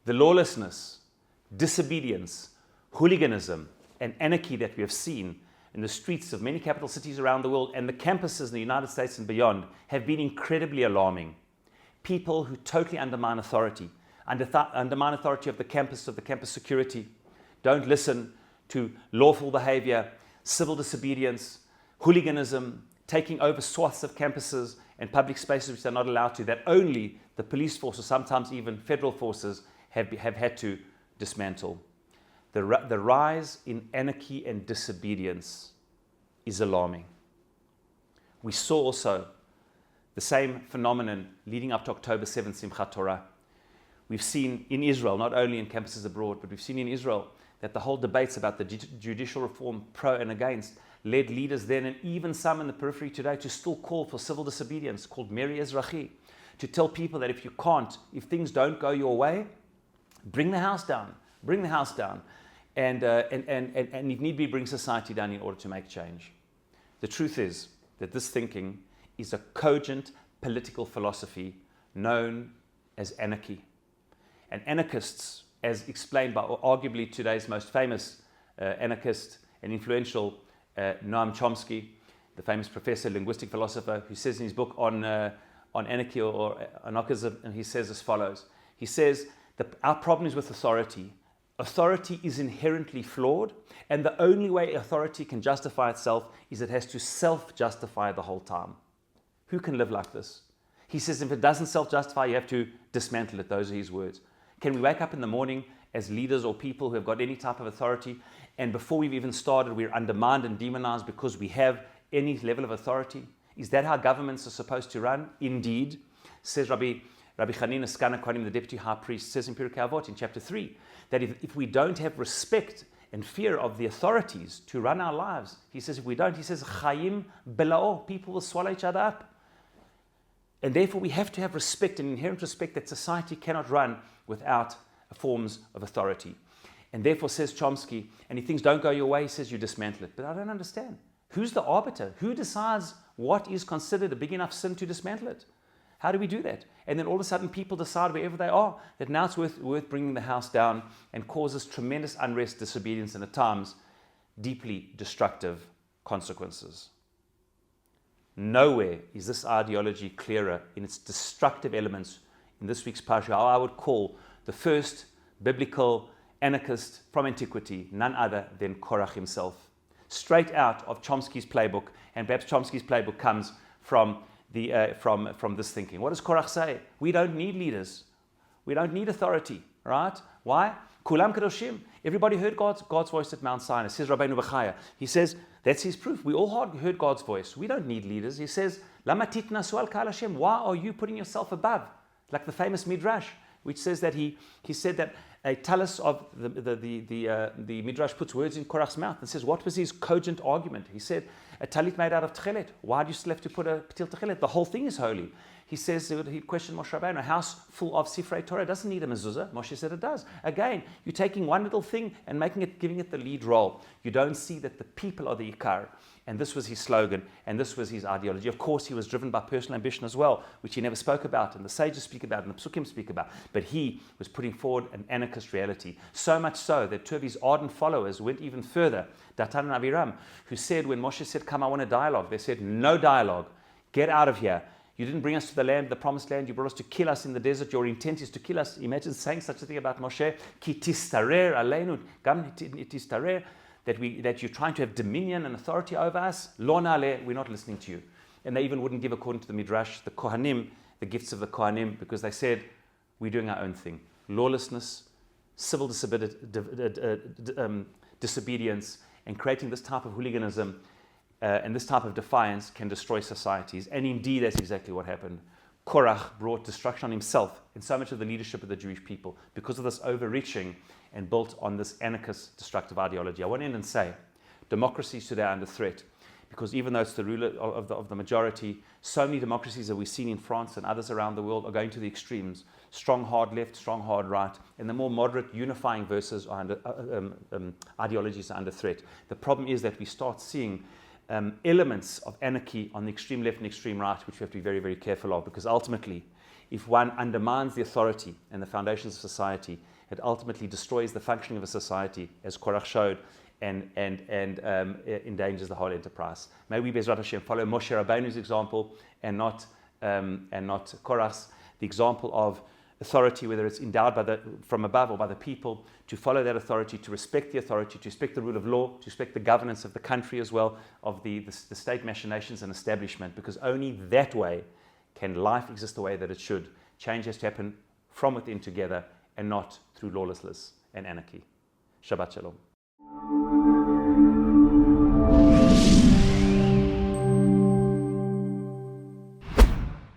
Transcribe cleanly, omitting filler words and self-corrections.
the lawlessness, disobedience, hooliganism, and anarchy that we have seen in the streets of many capital cities around the world and the campuses in the United States and beyond have been incredibly alarming. People who totally undermine authority, undermine authority of the campus security, don't listen to lawful behavior, civil disobedience, hooliganism, taking over swathes of campuses and public spaces which they're not allowed to, that only the police force or sometimes even federal forces have had to dismantle. The rise in anarchy and disobedience is alarming. We saw also the same phenomenon leading up to October 7th, Simchat Torah. We've seen in Israel, not only in campuses abroad, but we've seen in Israel that the whole debates about the judicial reform, pro and against, led leaders then and even some in the periphery today to still call for civil disobedience, called Meri Ezrachi, to tell people that if things don't go your way, bring the house down, and if need be, bring society down in order to make change. The truth is that this thinking is a cogent political philosophy known as anarchy. And anarchists, as explained by arguably today's most famous anarchist and influential Noam Chomsky, the famous professor, linguistic philosopher, who says in his book on anarchy or anarchism, and he says as follows. He says that our problem is with authority. Authority is inherently flawed, and the only way authority can justify itself is it has to self-justify the whole time. Who can live like this? He says if it doesn't self-justify, you have to dismantle it. Those are his words. Can we wake up in the morning as leaders or people who have got any type of authority, and before we've even started, we're undermined and demonized because we have any level of authority? Is that how governments are supposed to run? Indeed. Says Rabbi Chanina, Skana Kohanim, the deputy high priest, says in Pirkei Avot in chapter 3, that if we don't have respect and fear of the authorities to run our lives, he says if we don't, he says, Chayim belao, people will swallow each other up. And therefore we have to have respect, an inherent respect that society cannot run without forms of authority. And therefore, says Chomsky, and if things don't go your way, he says you dismantle it. But I don't understand. Who's the arbiter? Who decides what is considered a big enough sin to dismantle it? How do we do that? And then all of a sudden people decide wherever they are that now it's worth bringing the house down, and causes tremendous unrest, disobedience, and at times deeply destructive consequences. Nowhere is this ideology clearer in its destructive elements in this week's parsha, how I would call the first biblical anarchist from antiquity, none other than Korach himself. Straight out of Chomsky's playbook, and perhaps Chomsky's playbook comes from this thinking. What does Korach say? We don't need leaders. We don't need authority, right? Why? Kulam kadoshim. Everybody heard God's voice at Mount Sinai. Says Rabbi Bechaya. He says, that's his proof. We all heard God's voice. We don't need leaders. He says, Lama titnasu al kal Hashem. Why are you putting yourself above? Like the famous Midrash, which says that he said that a talus of the Midrash puts words in Korach's mouth and says, what was his cogent argument? He said, a talit made out of techelet. Why do you still have to put a petil techelet? The whole thing is holy. He says, he questioned Moshe Rabbeinu, a house full of Sifrei Torah doesn't need a mezuzah. Moshe said it does. Again, you're taking one little thing and giving it the lead role. You don't see that the people are the ikar. And this was his slogan, and this was his ideology. Of course, he was driven by personal ambition as well, which he never spoke about, and the sages speak about, and the psukim speak about. But he was putting forward an anarchist reality. So much so that two of his ardent followers went even further. Datan and Abiram, who said, when Moshe said, come, I want a dialogue, they said, no dialogue. Get out of here. You didn't bring us to the land, the promised land. You brought us to kill us in the desert. Your intent is to kill us. Imagine saying such a thing about Moshe. Ki tistarer aleinu, gam tistarer, that you're trying to have dominion and authority over us. Lo na'aleh, we're not listening to you. And they even wouldn't give, according to the Midrash, the Kohanim, the gifts of the Kohanim, because they said, we're doing our own thing. Lawlessness, civil disobedience, and creating this type of hooliganism and this type of defiance can destroy societies. And indeed, that's exactly what happened. Korach brought destruction on himself and so much of the leadership of the Jewish people because of this overreaching and built on this anarchist, destructive ideology. I want to end and say, democracies today are under threat because even though it's the ruler of the majority, so many democracies that we've seen in France and others around the world are going to the extremes. Strong, hard left, strong, hard right. And the more moderate, unifying verses are ideologies are under threat. The problem is that we start seeing elements of anarchy on the extreme left and extreme right, which we have to be very, very careful of, because ultimately, if one undermines the authority and the foundations of society, it ultimately destroys the functioning of a society, as Korach showed, and endangers the whole enterprise. May we, Bezrat Hashem, follow Moshe Rabbeinu's example and not Korach's, the example of authority, whether it's endowed from above or by the people, to follow that authority, to respect the authority, to respect the rule of law, to respect the governance of the country as well, of the state machinations and establishment, because only that way can life exist the way that it should. Change has to happen from within together and not through lawlessness and anarchy. Shabbat Shalom.